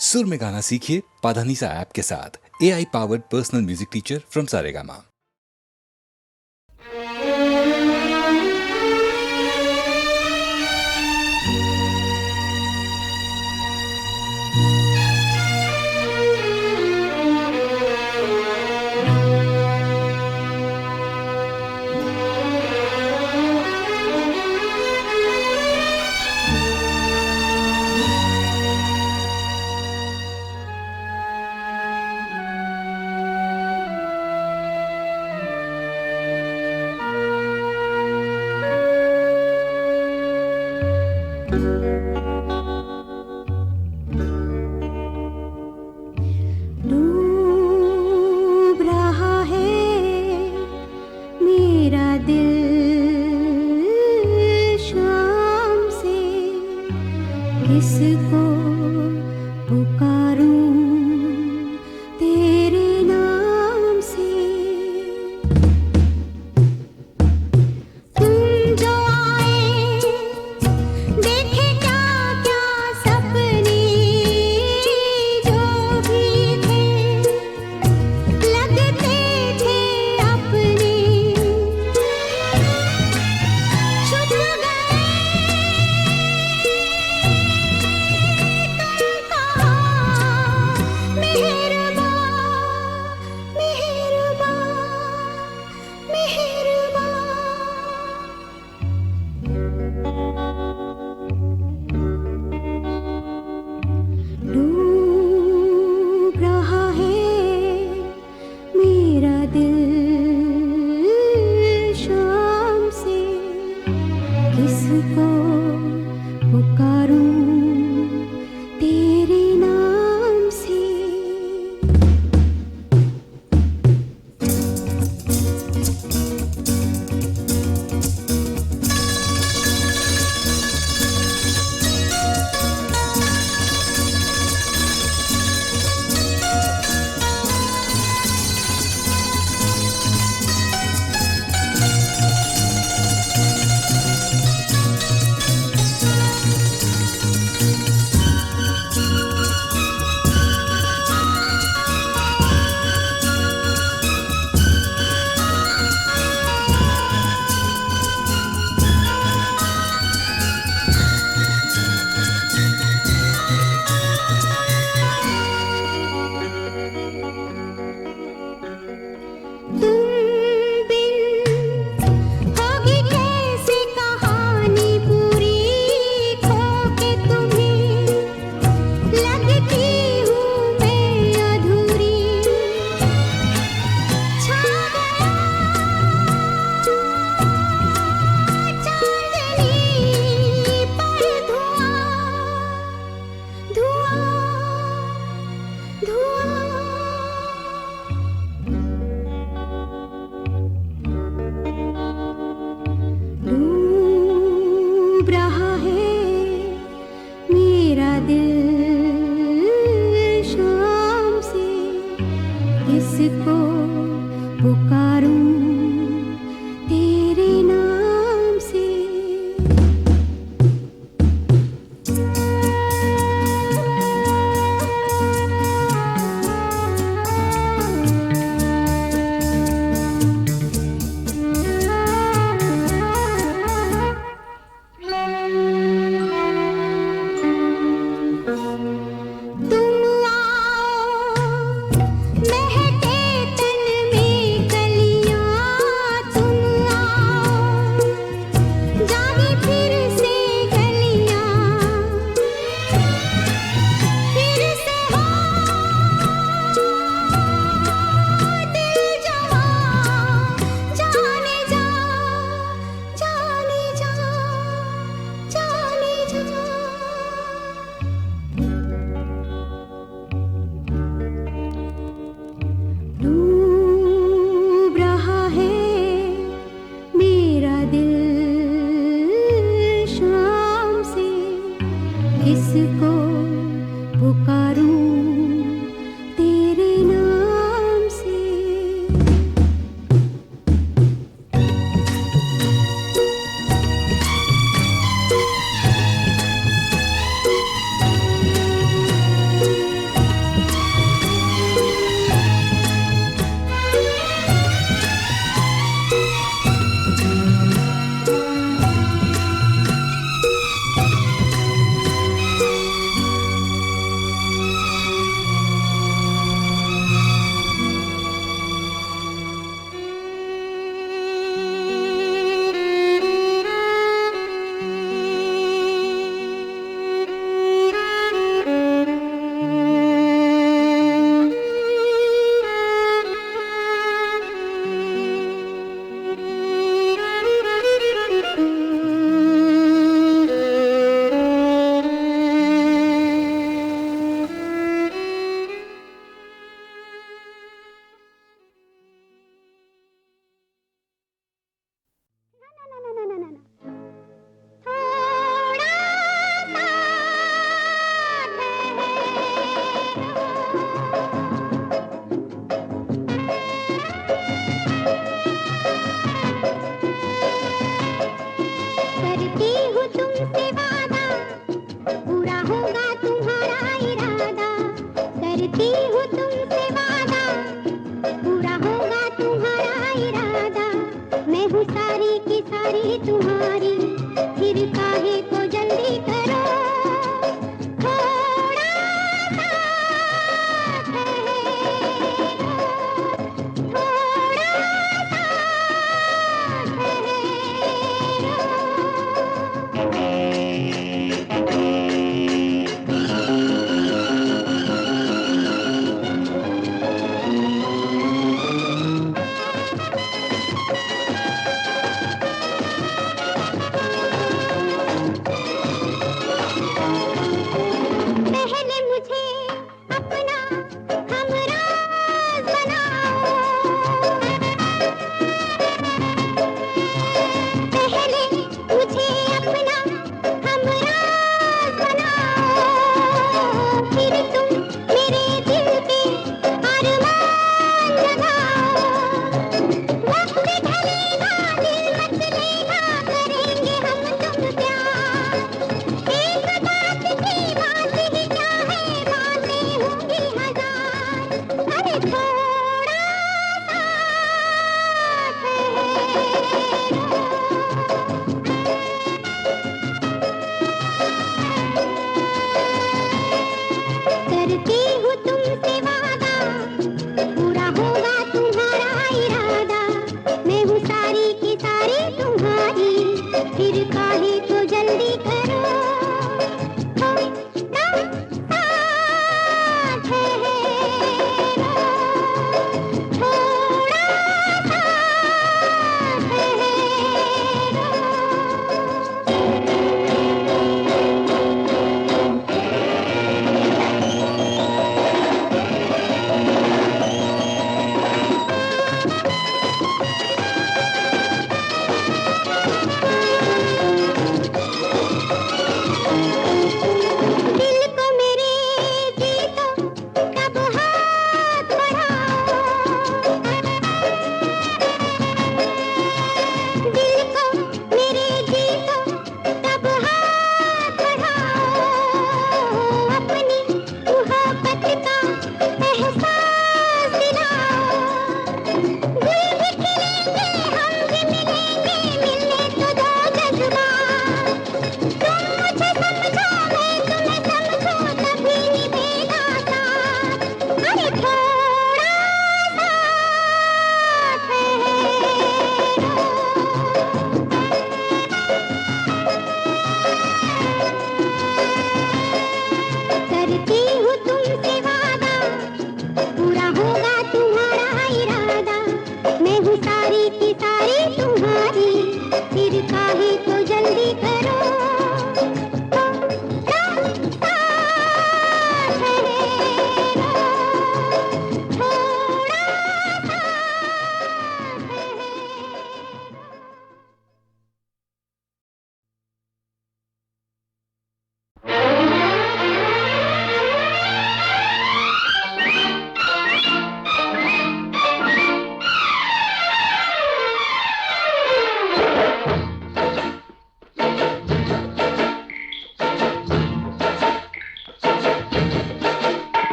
सुर में गाना सीखिए पाधानीसा ऐप के साथ। AI powered personal music teacher from Saregama. डूब रहा है मेरा दिल शाम से, किसको पुकारूं तेरे नाम से। तुम जो आए देखे क्या क्या सपने, जो भी थे लगते थे अपने, छुप गए तुम कहाँ करती हूँ तुमसे वादा, पूरा होगा तुम्हारा इरादा। मैं हूँ सारी की सारी तुम्हारी, फिर काहे को जल्दी करो, थोड़ा सा ठहरो, थोड़ा सा पहले मुझे अपना हमराज बनाओ, पहले मुझे अपना हमराज बनाओ, फिर तुम मेरे दिल पे अरमान लगाओ। वक्त ढलेगा दिल मचलेगा, करेंगे हम तुम प्यार। एक बात की बात ही क्या है, बातें होंगी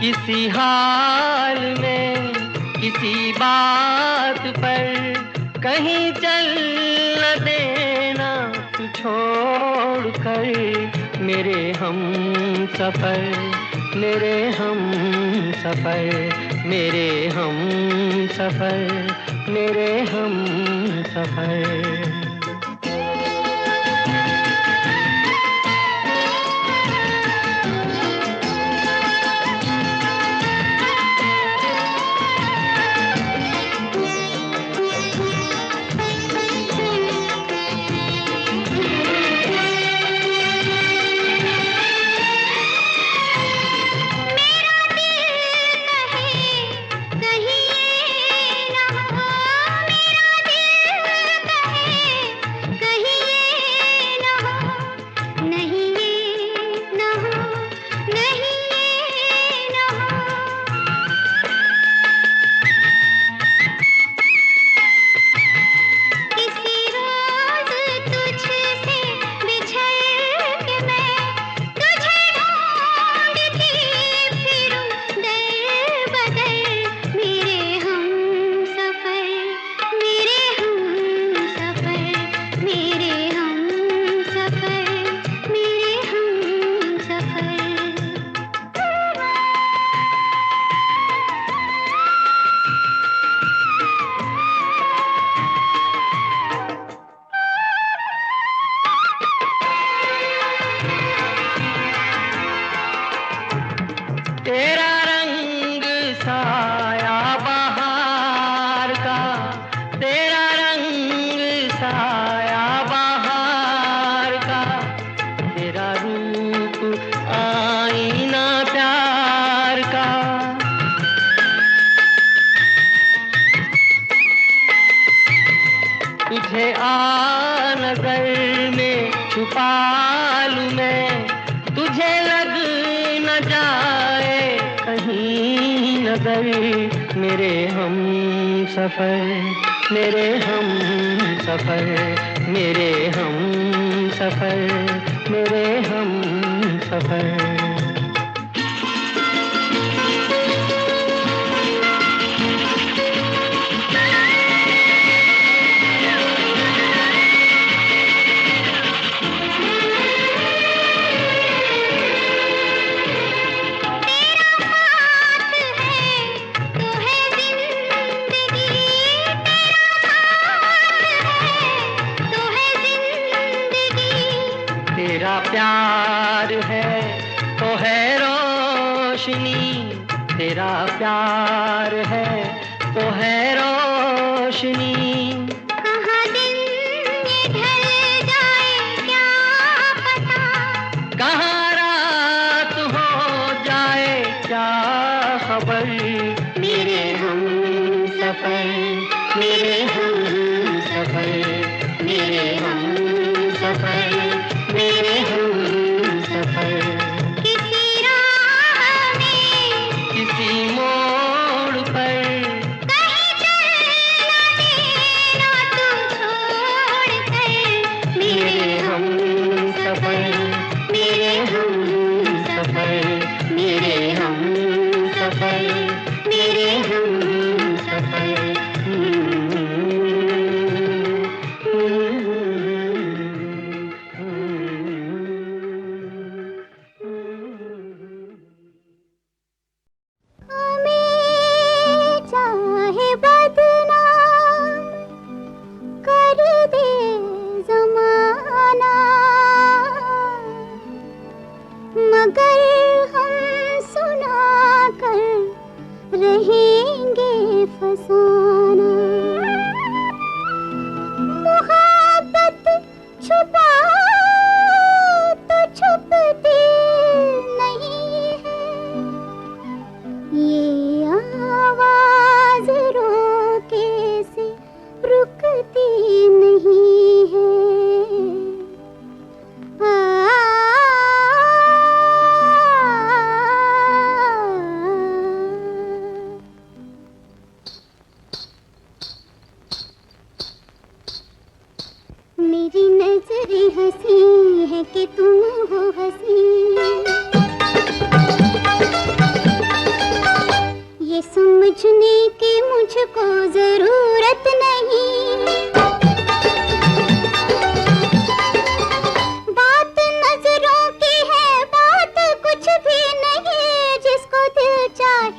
किसी हाल में किसी बात पर कहीं चल न देना तू छोड़ कर मेरे हम सफर, मेरे हम सफर, मेरे हम सफर, मेरे हम सफर। तेरा रंग साया बहार का, तेरा रंग साया बहार का, तेरा रूप आईना प्यार का। तुझे आ नजर में छुपा लूं मैं, तुझे लग न जाए कहीं नजर मेरे हम सफर, मेरे हम सफर, मेरे हम सफर, मेरे हम सफर। तेरा प्यार है तो है रोशनी, तेरा प्यार है तो है रोशनी। कहाँ दिन ये ढल जाए क्या पता, कहाँ रात हो जाए क्या खबर, मेरे हम सफर, मेरे हम सफर, मेरे हम सफर, मेरे हम सफर। किसी राह में किसी मोड़ पर कहीं चल न देना तू छोड़ कर मेरे हम सफर, मेरे हम सफर, मेरे हम सफर, मेरे हम सफर। हमें चाहे बदनाम कर दे ज़माना, मगर हम सुना कर रहेंगे फसाना। मोहब्बत छुपा तो छुपती नहीं है, ये आवाज रोके से रुकती नहीं है। मेरी नजरें हंसी है कि तुम हो हंसी,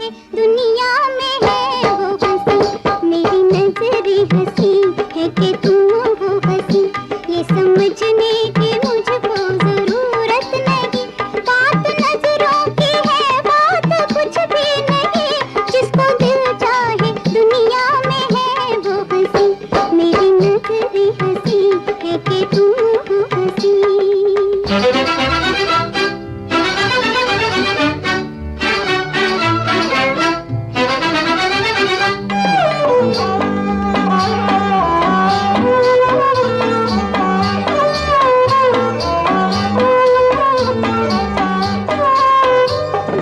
चाहे दुनिया में है वो हंसी, मेरी नजरी हंसी है कि तू हो हंसी, ये समझने की मुझको जरूरत नहीं, बात नजरों की है बात कुछ भी नहीं, जिसको दिल चाहे दुनिया में है वो हंसी, मेरी नजरी हंसी है कि तू हो हंसी।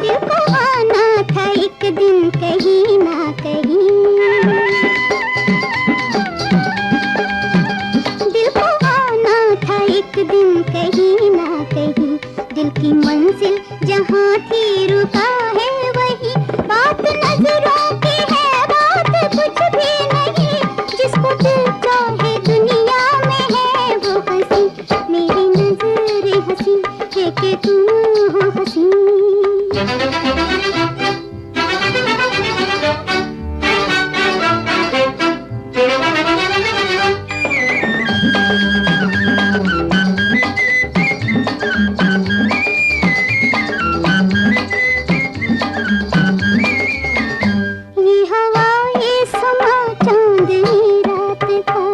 दिल को आना था एक दिन कहीं ना कहीं, दिल को आना था एक दिन कहीं ना कहीं, दिल की मंजिल जहाँ थी रुका है वही, बात नजरों की है बात कुछ भी नहीं, जिसको दिल चाहे दुनिया में है वो हंसी, मेरी नजर हंसी है कि तू हो हंसी। ये हवा ये समा चांदनी रात का,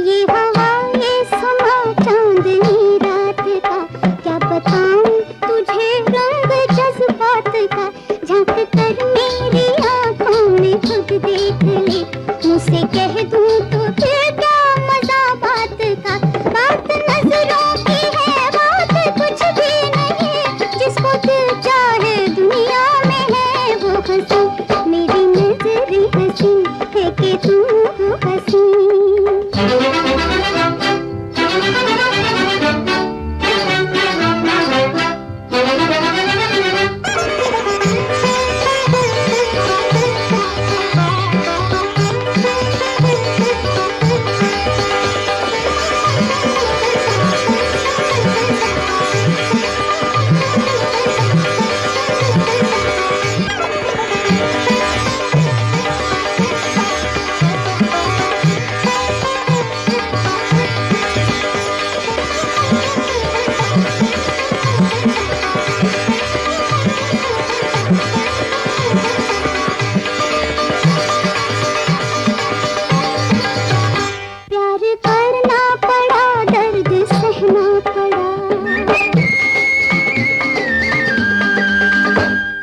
ये हवा ये समा चांदनी रात का, क्या बताऊं तुझे रंग जज्बात का, झांक कर मेरी आंखों में खुद देख ले, मुझसे कह दूं तो फिर क्या मजा बात का, बात नजरों की है बात कुछ भी नहीं, जिसको दिल चाहे दुनिया में है वो हंसी, मेरी नजरी हंसी है कि तू हो हंसी। प्यार करना पड़ा दर्द सहना पड़ा,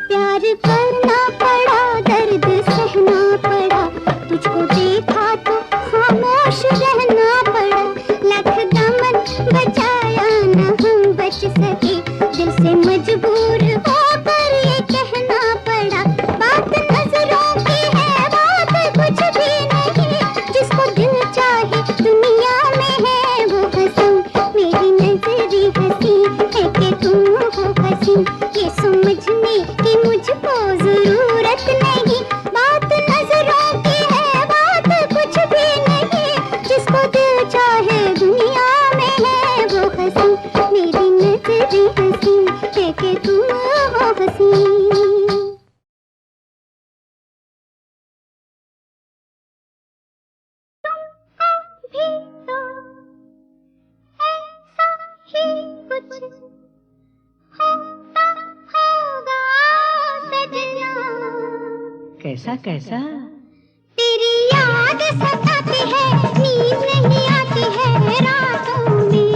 प्यार करना पड़ा दर्द सहना पड़ा, तुझको देखा तो खामोश रहना पड़ा, लख दामन बचाया न हम बच सके, दिल से मजबूर होकर ये कहना पड़ा, बात नजरों की है बात कुछ भी नहीं, जिसको दिल चाहे दुनिया में है वो हंसी, मेरी नजरी हंसी है कि तू हो हंसी, ये समझने की मुझको जरूरत नहीं, बात नजरों की है बात कुछ भी नहीं, जिसको दिल चाहे दुनिया में है वो हंसी, मेरी नजरी हंसी है कि तू हो हंसी। भी तो ऐसा ही कुछ होता होगा सजना, कैसा कैसा? तेरी याद सताती है नींद नहीं आती है रातों में,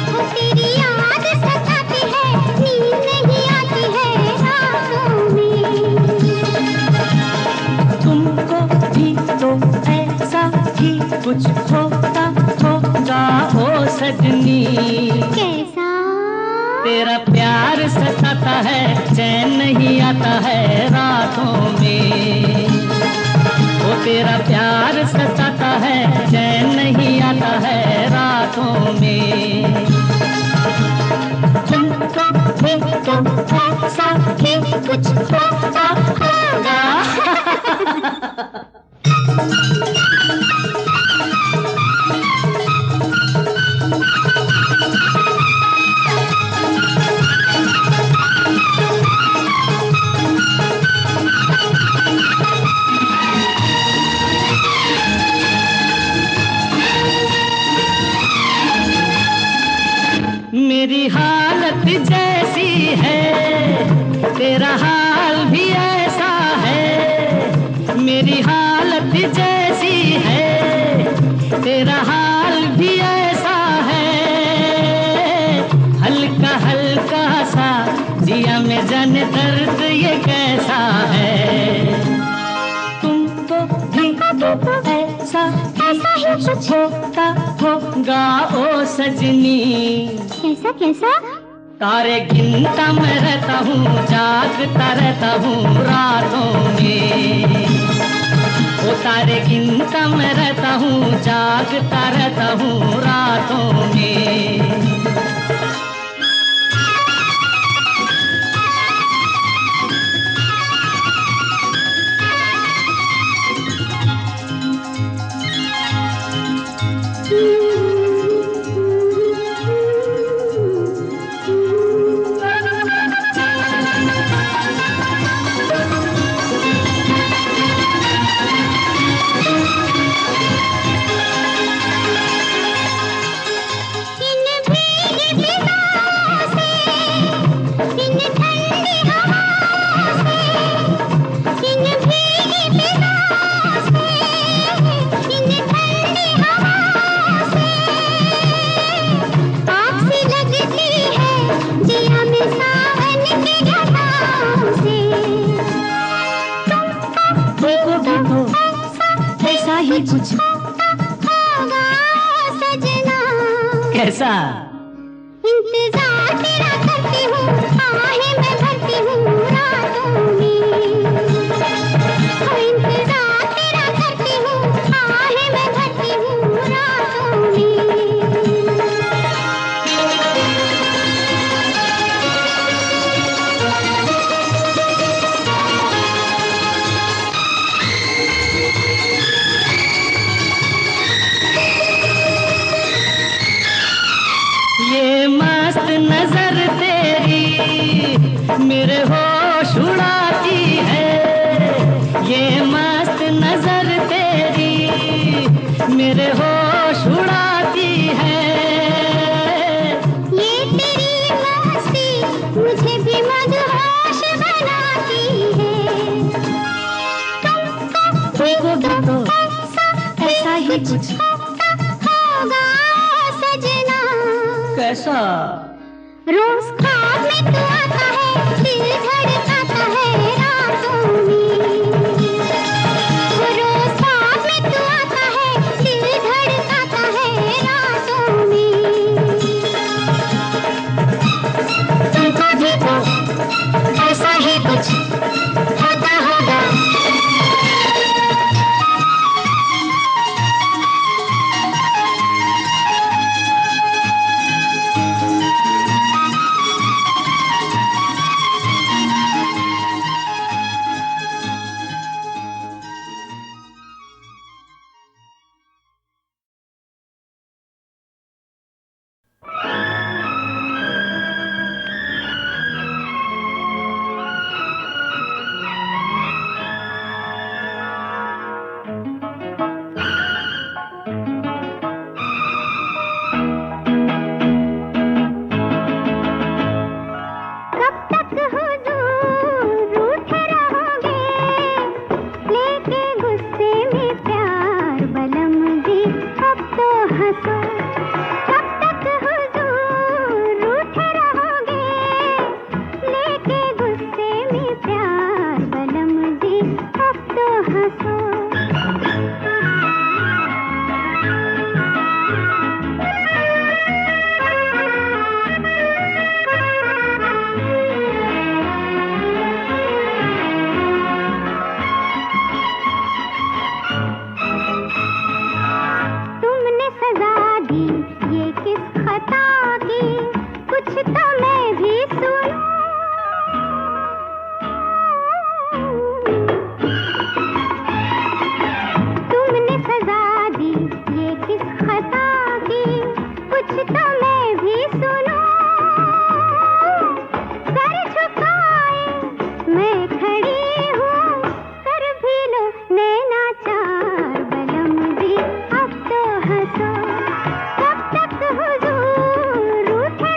ओ तेरी याद सताती है नींद नहीं आती है रातों में, तुमको भी तो ऐसा ही कुछ होता होगा ओ सजनी, कैसा? तेरा प्यार सताता है चैन नहीं आता है रातों में, ओ तेरा प्यार सताता है चैन नहीं आता है रातों में, तुमको भी तो ऐसा ही कुछ होता होगा। मेरी हालत जैसी है तेरा हाल भी ऐसा है, मेरी हालत जैसी है तेरा हाल भी ऐसा है। हल्का हल्का सा जिया में जाने दर्द ये कैसा है। तुम तो भी तो ऐसा ही कुछ होता होगा ओ सजनी। कैसा कैसा? तारे गिनता मैं रहता हूँ, जागता रहता हूँ रातों में। ओ तारे गिनता मैं रहता हूँ, जागता रहता हूँ रातों में। कुछ होगा सजना। कैसा? इंतजार तेरा करती हूँ, आहें मैं भरती हूँ रातों में। इंतजार तेरा करती हूँ, आहें मैं भरती हूँ रातों में। ये मस्त नजर तेरी मेरे होश उड़ाती है, ये मस्त नजर तेरी मेरे होश उड़ाती है। ये तेरी मस्ती मुझे भी मदहोश बनाती है। तुमको भी तो ऐसा ही कुछ होगा सजना। कैसा? रोज ख्वाब में तू आता है, दिल धड़काता है रातों में। रोज ख्वाब में तू आता है, दिल धड़काता है रातों में। तुमको भी तो ऐसा ही कुछ होता होगा। कब तक हुजूर रूठे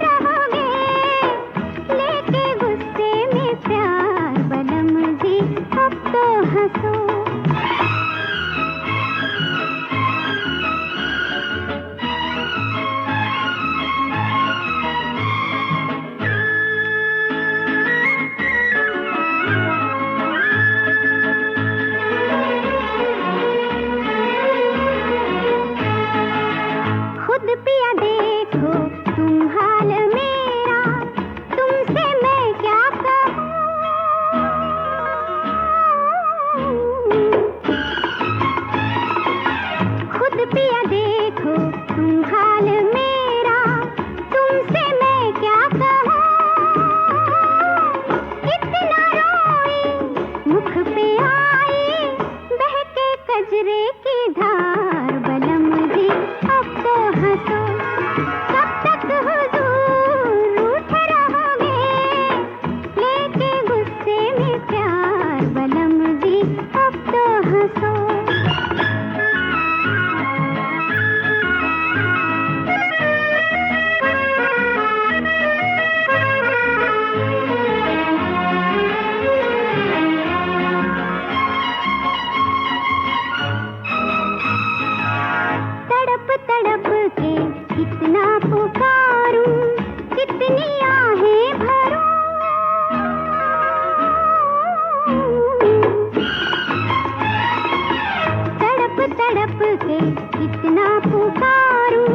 के कितना पुकारूं,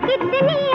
कितनी